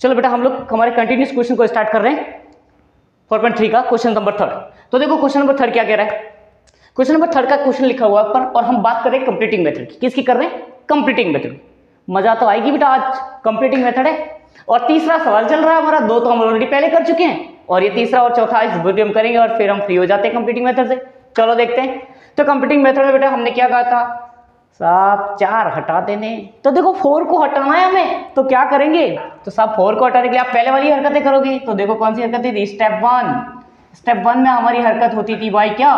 चलो बेटा हम लोग हमारे कंटिन्यूस क्वेश्चन को स्टार्ट कर रहे हैं 4.3 का क्वेश्चन नंबर 3। तो देखो क्वेश्चन नंबर 3 क्या कह रहा है। क्वेश्चन नंबर 3 का क्वेश्चन लिखा हुआ है ऊपर और हम बात कर रहे हैं कंप्लीटिंग मेथड की। किसकी कर रहे हैं? Completing method. मजा तो आएगी बेटा, आज कंप्लीटिंग मेथड है और तीसरा सवाल चल रहा है हमारा। 2 तो हम ऑलरेडी पहले कर चुके हैं और ये तीसरा और चौथा इस वीडियो में करेंगे और फिर हम फ्री हो जाते हैं कंप्लीटिंग मेथड से। चलो देखते हैं। तो कंप्लीटिंग मेथड में बेटा हमने क्या कहा था साहब 4 हटा देने। तो देखो 4 को हटाना है हमें, तो क्या करेंगे? तो साहब 4 को हटाने के लिए आप पहले वाली हरकतें करोगे। तो देखो कौन सी हरकत थी? स्टेप 1 में हमारी हरकत होती थी भाई क्या,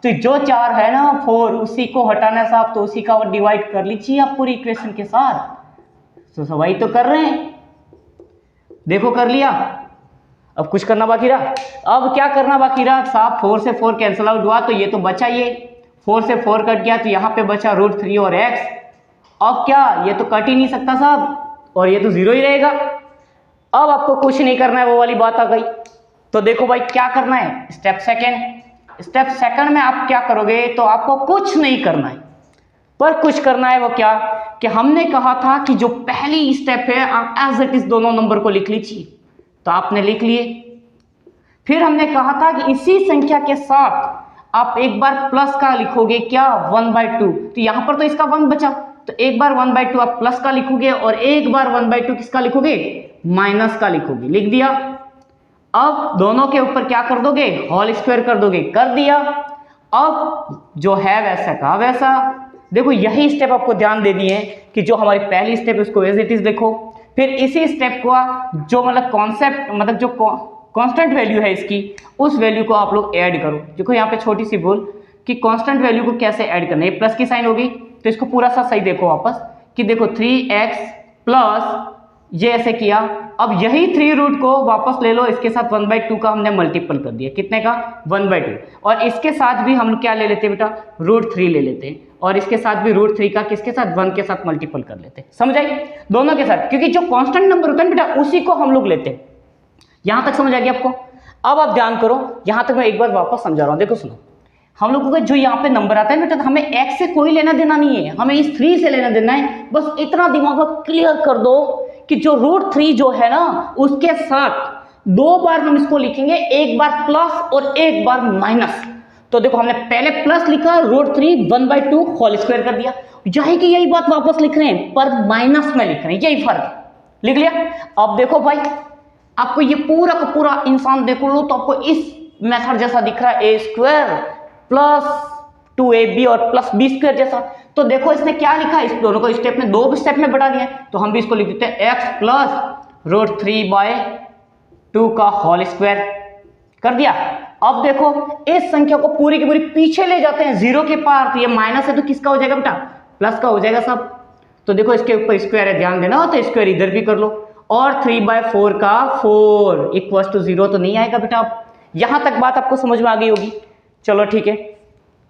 तो जो 4 है ना 4 उसी को हटाना है साहब, तो उसी का डिवाइड कर लीजिए आप पूरी इक्वेशन के साथ। तो सब वही तो कर रहे हैं, देखो कर लिया। अब कुछ करना बाकी रहा। अब क्या करना बाकी रहा साहब? 4 से 4 कैंसिल आउट हुआ तो ये तो बचा, ये 4 से 4 कट गया तो यहाँ पे बचा √3 और x। अब क्या ये तो कट ही नहीं सकता साहब और ये तो 0 ही रहेगा। अब आपको कुछ नहीं करना है, वो वाली बात आ गई। तो देखो भाई क्या करना है, स्टेप सेकंड में आप क्या करोगे? तो आपको कुछ नहीं करना है, पर कुछ करना है। वो क्या कि हमने कहा था कि जो पहली स्टेप है आप एज इट इज दोनों नंबर को लिख लीजिए, तो आपने लिख लिए। फिर हमने कहा था कि इसी संख्या के साथ आप एक बार प्लस का लिखोगे क्या 1/2। तो यहां पर तो इसका 1 बचा, तो एक बार 1/2 आप प्लस का लिखोगे और एक बार 1/2 किसका लिखोगे? माइनस का लिखोगे। लिख दिया। अब दोनों के ऊपर क्या कर दोगे? होल स्क्वायर कर दोगे। कर दिया। अब जो है वैसा का वैसा। देखो यही स्टेप आपको ध्यान देनी है कि जो हमारी पहली स्टेप है उसको एज इट इज लिखो। फिर इसी स्टेप को जो मतलब कॉन्सेप्ट मतलब जो कांस्टेंट वैल्यू है इसकी, उस वैल्यू को आप लोग ऐड करो। देखो यहाँ पे छोटी सी भूल कि कांस्टेंट वैल्यू को कैसे ऐड करना है। ये प्लस की साइन होगी तो इसको पूरा सा सही देखो वापस कि देखो 3x प्लस ये ऐसे किया। अब यही 3 रूट को वापस ले लो, इसके साथ 1/2 का हमने मल्टीपल कर दिया। कितने का? 1/2। और इसके साथ भी हम क्या ले लेते हैं बेटा? √3 ले लेते हैं और इसके साथ भी √3 का किसके साथ? 1 के साथ मल्टीपल कर लेते हैं। समझ आई? दोनों के साथ, क्योंकि जो कांस्टेंट नंबर होता है बेटा उसी को हम लोग लेते हैं। यहां तक समझ आ गया आपको? अब आप ध्यान करो, यहां तक मैं एक बार वापस समझा रहा हूं। देखो सुनो, हम लोगों का जो यहाँ पे नंबर आता है बेटा, हमें x से कोई लेना देना नहीं है, हमें इस 3 से लेना देना है। बस इतना दिमाग में क्लियर कर दो कि जो √3 जो है ना उसके साथ 2 बार हम इसको लिखेंगे, एक बार प्लस और एक बार माइनस। तो देखो हमने पहले प्लस लिखा, √3 1/2 होल स्क्वायर कर दिया। यही की यही बात वापस लिख रहे हैं पर माइनस में लिख रहे हैं, यही फर्क है। लिख लिया। अब देखो भाई आपको ये पूरा का पूरा इंसान देखो लो तो आपको इस मेथड जैसा दिख रहा है, a² प्लस 2ab और प्लस b² जैसा। तो देखो इसने क्या लिखा है, इस दोनों को स्टेप में 2 स्टेप में बढ़ा दिया। तो हम भी इसको लिख देते हैं x प्लस √3/2 का होल स्क्वायर कर दिया। अब देखो इस संख्या को पूरी की पूरी पीछे ले जाते हैं 0 के पार, तो ये माइनस है तो किसका हो जाएगा बेटा? प्लस का हो जाएगा सब। तो देखो इसके ऊपर स्क्वायर है, ध्यान देना हो तो स्क्वायर इधर भी कर लो। और 3/4 का 4 = 0 तो नहीं आएगा बेटा। अब यहां तक बात आपको समझ में आ गई होगी। चलो ठीक है,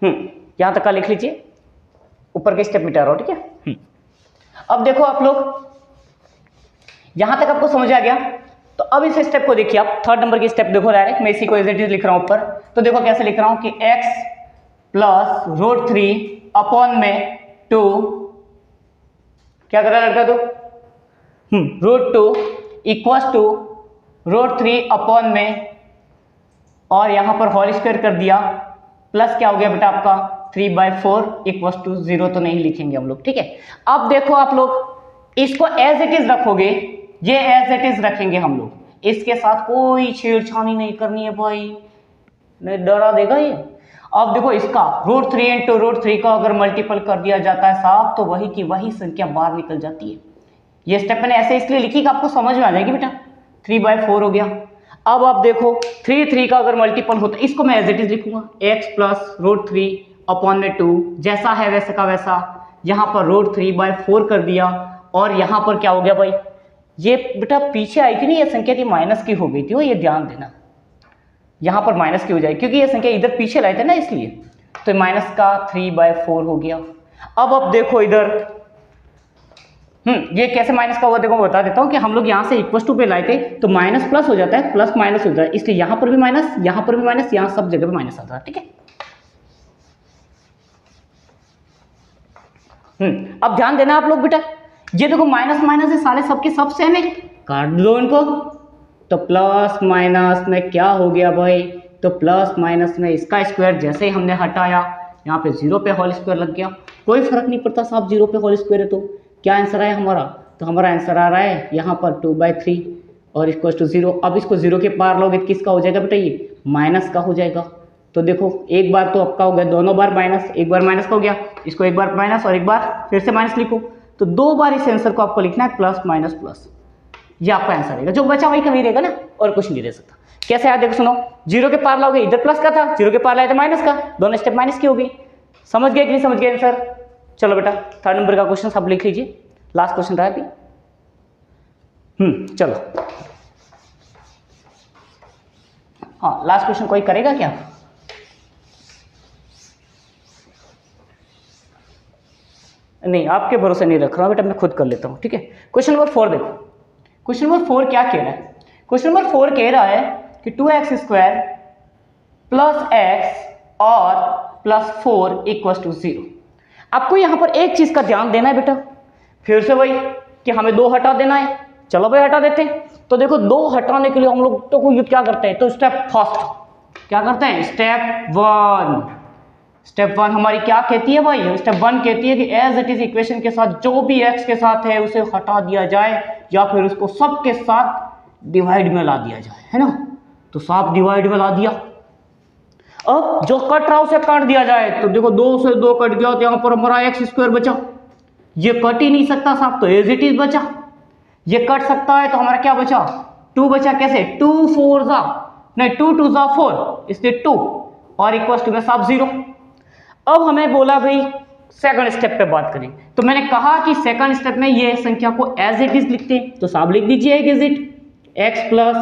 यहां तक का लिख लीजिए, ऊपर के स्टेप मिटा रहा हूं, ठीक है। अब देखो आप लोग यहां तक आपको समझ आ गया। तो अब इस स्टेप को देखिए आप, 3rd नंबर की स्टेप देखो डायरेक्ट, मैं इसी को एज इट इज लिख रहा हूं ऊपर। तो देखो कैसे लिख रहा हूं कि x प्लस √3/2 क्या कर रहा है लड़का? तो √2 = √3/, और यहां पर होल स्क्वायर कर दिया, प्लस क्या हो गया बेटा आपका 3/4 = 0 तो नहीं लिखेंगे हम लोग, ठीक है। अब देखो आप लोग इसको एज इट इज रखोगे, ये एज इट इज रखेंगे हम लोग, इसके साथ कोई छेड़छानी नहीं करनी है भाई, नहीं डरा देगा ये। अब देखो इसका √3 × √3 का अगर मल्टीपल कर दिया जाता है साहब तो वही की वही संख्या बाहर निकल जाती है। ये स्टेप मैंने ऐसे इसलिए लिखी कि आपको समझ में आ जाएगी बेटा। 3/4 हो गया। अब आप देखो 3 का अगर मल्टीपल होता है, इसको मैं एज इट इज लिखूंगा x प्लस √3/2 जैसा है वैसा का वैसा। यहां पर √3/4 कर दिया और यहां पर क्या हो गया भाई, ये बेटा पीछे आई थी ना ये संख्या की माइनस की हो गई थी, वो ये ध्यान देना, यहां पर माइनस की हो जाएगी क्योंकि ये संख्या इधर पीछे लाए थे ना, इसलिए तो माइनस का 3/4 हो गया। अब देखो इधर ये कैसे माइनस का हुआ देखो बता देता हूं कि हम लोग यहां से =2 पे लाए थे तो माइनस प्लस हो जाता है, प्लस माइनस हो जाता है, इसलिए यहां पर भी माइनस, यहां पर भी माइनस, यहां सब जगह पे माइनस आता है, ठीक है। अब ध्यान देना आप लोग बेटा, ये देखो माइनस माइनस है, सारे सबके सब सेम है, काट दो इनको, तो प्लस माइनस में क्या हो गया भाई, तो प्लस माइनस में इसका स्क्वायर जैसे ही हमने हटाया यहाँ पे 0 पे होल स्क्वायर लग गया, कोई फर्क नहीं पड़ता साहब 0 पे होल स्क्वायर है। तो क्या आंसर आया हमारा, तो हमारा आंसर आ रहा है यहाँ पर 2/3 और इक्वल टू 0। अब इसको 0 के पार लोगे तो किसका हो जाएगा बेटा, ये माइनस का हो जाएगा। तो देखो एक बार तो आपका हो गया, दोनों बार माइनस, एक बार माइनस का हो गया, इसको एक बार माइनस और एक बार फिर से माइनस लिखो, तो 2 बार इस आंसर को आपको लिखना है प्लस माइनस प्लस, ये आपका आंसर रहेगा, जो बचा वही कभी रहेगा ना, और कुछ नहीं रह सकता। कैसे आया देखो सुनो, 0 के पार लाओगे, इधर प्लस का था, 0 के पार लाए तो माइनस का, दोनों स्टेप माइनस की हो गई। समझ गए कि नहीं समझ गए आंसर? चलो बेटा 3rd नंबर का क्वेश्चन सब लिख लीजिए, लास्ट क्वेश्चन रहा अभी। चलो हाँ, लास्ट क्वेश्चन कोई करेगा क्या? नहीं, आपके भरोसे नहीं रख रहा हूं बेटा, मैं खुद कर लेता हूं, ठीक है। क्वेश्चन नंबर 4 देखो, क्वेश्चन नंबर 4 क्या कह रहा है? क्वेश्चन नंबर 4 कह रहा है कि 2x² प्लस x और प्लस 4 इक्वल टू 0। आपको यहां पर एक चीज का ध्यान देना है बेटा, फिर से वही कि हमें 2 हटा देना है। चलो भाई हटा देते हैं। तो देखो 2 हटाने के लिए हम लोग तो क्या करते हैं, तो स्टेप फर्स्ट क्या करते हैं, स्टेप 1 हमारी क्या कहती है भाई, स्टेप 1 कहती है कि एज इट इज इक्वेशन के साथ जो भी x के साथ है उसे हटा दिया जाए या फिर उसको सब के साथ डिवाइड में ला दिया जाए, है ना। तो साफ डिवाइड में ला दिया, अब जो कट रहा उसे काट दिया जाए। तो देखो 2 से 2 कट गया, तो यहां पर हमारा x² बचा, ये कट ही नहीं सकता साहब, तो एज इट इज बचा। ये कट सकता है तो हमारा क्या बचा, 2 बचा। कैसे, 2 4 जा नहीं 2 2 जा 4, इसलिए 2 और इक्वल टू में साफ 0। अब हमें बोला भाई सेकंड स्टेप पे बात करें, तो मैंने कहा कि सेकंड स्टेप में ये संख्या को एज इट इज लिखते हैं, तो साहब लिख दीजिए as it x plus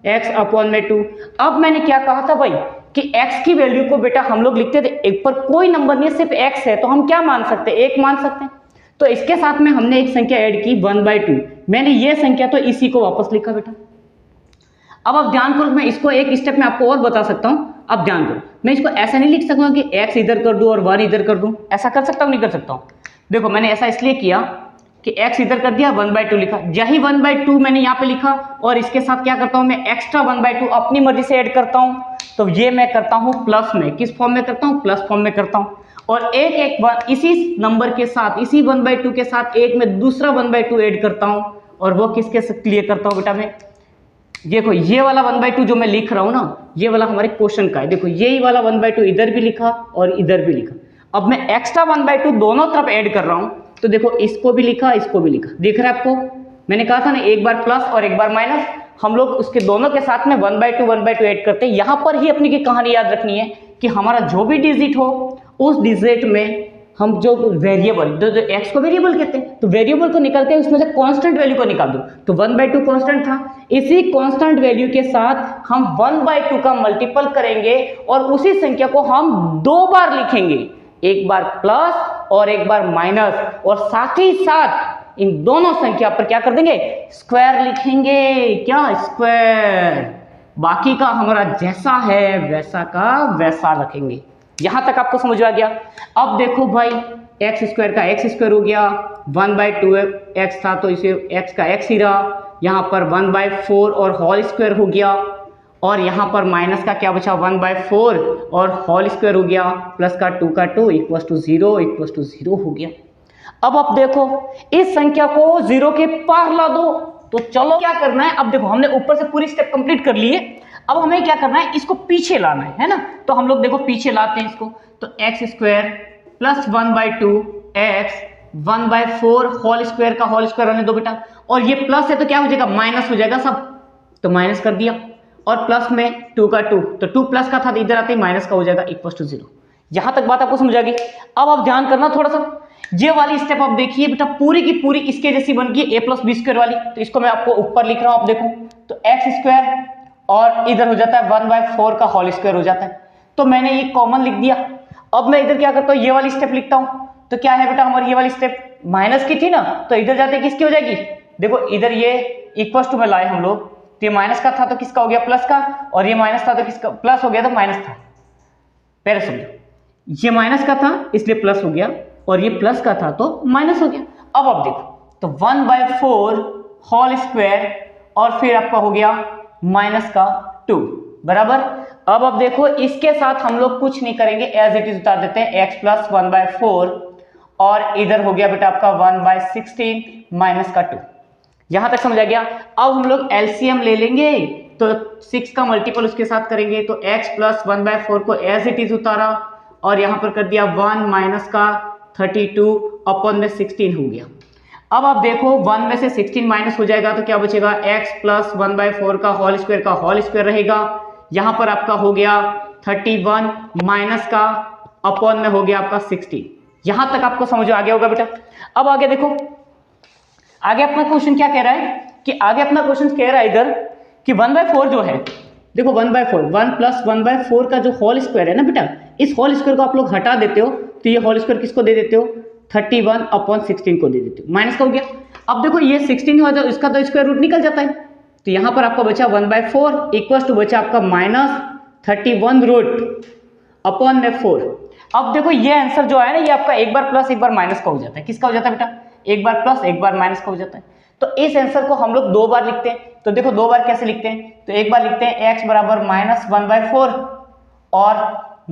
x upon में 2। अब मैंने क्या कहा था भाई कि x की वैल्यू को बेटा हम लोग लिखते थे एक पर कोई नंबर नहीं है, सिर्फ x है, तो हम क्या मान सकते हैं, 1 मान सकते हैं। तो इसके साथ में हमने एक संख्या ऐड की 1/2, मैंने ये संख्या तो इसी को वापस लिखा बेटा। अब आप ध्यान करो, मैं इसको एक स्टेप में आपको और बता सकता हूं, अब ध्यान करो, मैं इसको ऐसा नहीं लिख सकता कि x इधर कर दूं और 1 इधर कर दूं, ऐसा कर सकता हूं नहीं कर सकता हूं। देखो मैंने ऐसा इसलिए किया कि x इधर कर दिया, 1/2 लिखा, यही 1/2 मैंने यहाँ पे लिखा और इसके साथ क्या करता हूँ मैं, एक्स्ट्रा 1/2 अपनी मर्जी से ऐड करता हूँ। तो ये मैं करता हूँ प्लस में, किस फॉर्म में करता हूँ, प्लस फॉर्म में करता हूँ। और एक इसी नंबर के साथ, इसी 1/2 के साथ एक में दूसरा 1/2 ऐड करता हूँ, और वो किसके लिए करता हूँ बेटा मैं, देखो ये वाला 1/2 जो मैं लिख रहा हूँ ना, ये वाला हमारे क्वेश्चन का है। देखो यही वाला 1/2 इधर भी लिखा और इधर भी लिखा, अब मैं एक्स्ट्रा 1/2 दोनों तरफ ऐड कर रहा हूँ। तो देखो इसको भी लिखा, इसको भी लिखा, दिख रहा है आपको, मैंने कहा था ना एक बार प्लस और एक बार माइनस, हम लोग उसके दोनों के साथ में 1/2 ऐड करते हैं। यहाँ पर ही अपनी की कहानी याद रखनी है कि हमारा जो भी डिजिट हो उस डिजिट में हम जो वेरिएबल, जो एक्स को वेरिएबल कहते हैं, तो वेरिएबल को निकालते हैं, उसमें से कांस्टेंट वैल्यू को निकाल दो। तो 1/2 कांस्टेंट था, इसी कांस्टेंट वैल्यू के साथ हम 1/2 का मल्टीपल करेंगे और उसी संख्या को हम 2 बार लिखेंगे, एक बार प्लस और एक बार माइनस, और साथ ही साथ इन दोनों संख्या पर क्या कर देंगे, स्क्वायर लिखेंगे। क्या, स्क्वायर। बाकी का हमारा जैसा है वैसा का वैसा रखेंगे। यहां तक आपको समझ आ गया। अब देखो भाई x² का x² हो गया, 1/2 x था तो इसे x का x ही रहा, यहाँ पर 1/4 और होल स्क्वायर हो गया, और यहाँ पर माइनस का क्या बचा, 1/4 और होल स्क्वायर हो गया, प्लस का 2 इक्वल टू 0 हो गया। अब आप देखो इस संख्या को 0 के पार ला दो। तो चलो क्या करना है, अब देखो हमने ऊपर से पूरी स्टेप कंप्लीट कर लिए, अब हमें क्या करना है, इसको पीछे लाना है ना। तो हम लोग देखो पीछे लाते हैं इसको, तो x² plus 1/2 x 1/4 whole square का होल स्क्वायर रहने दो बेटा, और ये प्लस है तो क्या हो जाएगा, माइनस हो जाएगा सब, तो माइनस कर दिया, और प्लस में 2 का 2, तो 2 प्लस का था तो इधर आते ही माइनस का हो जाएगा इक्वल टू 0। यहां तक बात आपको समझ आ गई। अब आप ध्यान करना थोड़ा सा, ये वाली स्टेप आप देखिए बेटा पूरी की पूरी इसके जैसी बन गई, a + b² वाली, तो इसको मैं आपको ऊपर लिख रहा हूं, आप देखो तो x² और इधर हो जाता है 1/4 का होल स्क्वायर हो जाता है, तो मैंने ये कॉमन लिख दिया। अब मैं इधर क्या करता हूँ, ये वाली स्टेप लिखता हूँ, तो क्या है बेटा हमारी ये वाली स्टेप माइनस की थी ना, तो इधर जाते किसकी हो जाएगी, देखो इधर ये इक्वल टू में लाए हम लोग, तो ये माइनस का था तो किसका हो गया, प्लस का, और ये माइनस था तो किसका, प्लस हो गया तो माइनस था। पहले समझो, ये माइनस का था इसलिए प्लस हो गया, और ये प्लस का था तो माइनस हो गया। अब आप देखो तो 1/4 होल स्क्वायर और फिर आपका हो गया माइनस का 2 बराबर। अब देखो इसके साथ हम लोग कुछ नहीं करेंगे, एज इट इज उतार देते हैं x प्लस 1/4 और इधर हो गया बेटा आपका 1/16 माइनस का 2। यहां तक समझ आ गया। अब हम लोग एलसीएम ले लेंगे तो 6 का मल्टीपल उसके साथ करेंगे तो x प्लस 1/4 को एज इट इज उतारा और यहां पर कर दिया 1 माइनस का 32 अपॉन में 16 हो गया। अब आप देखो 1 में से 16 माइनस हो जाएगा तो क्या बचेगा, x प्लस 1/4 का होल स्क्वायर रहेगा। यहां पर आपका हो गया 31 माइनस का अपॉन में हो गया आपका 16। यहां तक आपको समझ आ गया होगा बेटा। अब आगे देखो, आगे अपना क्वेश्चन क्या कह रहा है कि आगे अपना क्वेश्चन कह रहा है इधर कि 1/4 जो है, देखो 1/4 1 प्लस 1/4 का जो होल स्क्वायर है ना बेटा, इस होल स्क्वायर को आप लोग हटा देते हो तो ये होल स्क्वायर किसको दे देते हो, 31 अपॉन 16 को दे देते हो, माइनस का हो गया। अब देखो ये 16 हो जाए इसका तो स्क्वायर रूट निकल जाता है, तो यहां पर आपका बचा 1/4 इक्वल टू बचा आपका माइनस 31 रूट अपॉन में 4। अब देखो ये आंसर जो है ना ये आपका एक बार प्लस एक बार माइनस का हो जाता है। किसका हो जाता है बेटा, एक बार प्लस एक बार माइनस का हो जाता है। तो इस आंसर को हम लोग 2 बार लिखते हैं। तो देखो 2 बार कैसे लिखते हैं, तो एक बार लिखते हैं x बराबर माइनस 1/4 और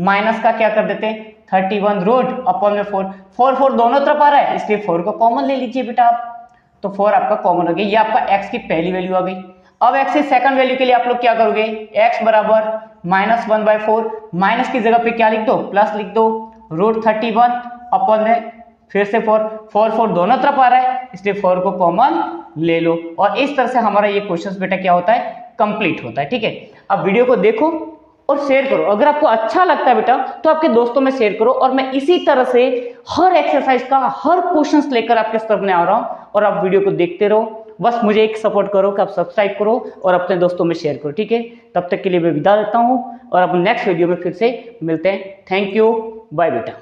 माइनस का क्या कर देते हैं 31 रूट अपॉन में 4 दोनों तरफ आ रहा है इसलिए 4 को कॉमन ले लीजिए बेटा आप, तो 4 आपका कॉमन हो गया। ये आपका x की पहली वैल्यू आ गई। अब x की सेकंड वैल्यू के लिए आप लोग क्या करोगे, x बराबर माइनस 1/4 माइनस की जगह पे क्या लिख दो, प्लस लिख दो, रूट 31 अपॉन में फिर से 4 दोनों तरफ आ रहा है इसलिए 4 को कॉमन ले लो। और इस तरह से हमारा ये क्वेश्चन बेटा क्या होता है, कंप्लीट होता है। ठीक है, अब वीडियो को देखो और शेयर करो। अगर आपको अच्छा लगता है बेटा तो आपके दोस्तों में शेयर करो। और मैं इसी तरह से हर एक्सरसाइज का हर क्वेश्चंस लेकर आपके सामने आ रहा हूं और आप वीडियो को देखते रहो। बस मुझे एक सपोर्ट करो कि आप सब्सक्राइब करो और अपने दोस्तों में शेयर करो। ठीक है, तब तक के लिए मैं विदा देता हूं और अब नेक्स्ट वीडियो में फिर से मिलते हैं। थैंक यू, बाय बेटा।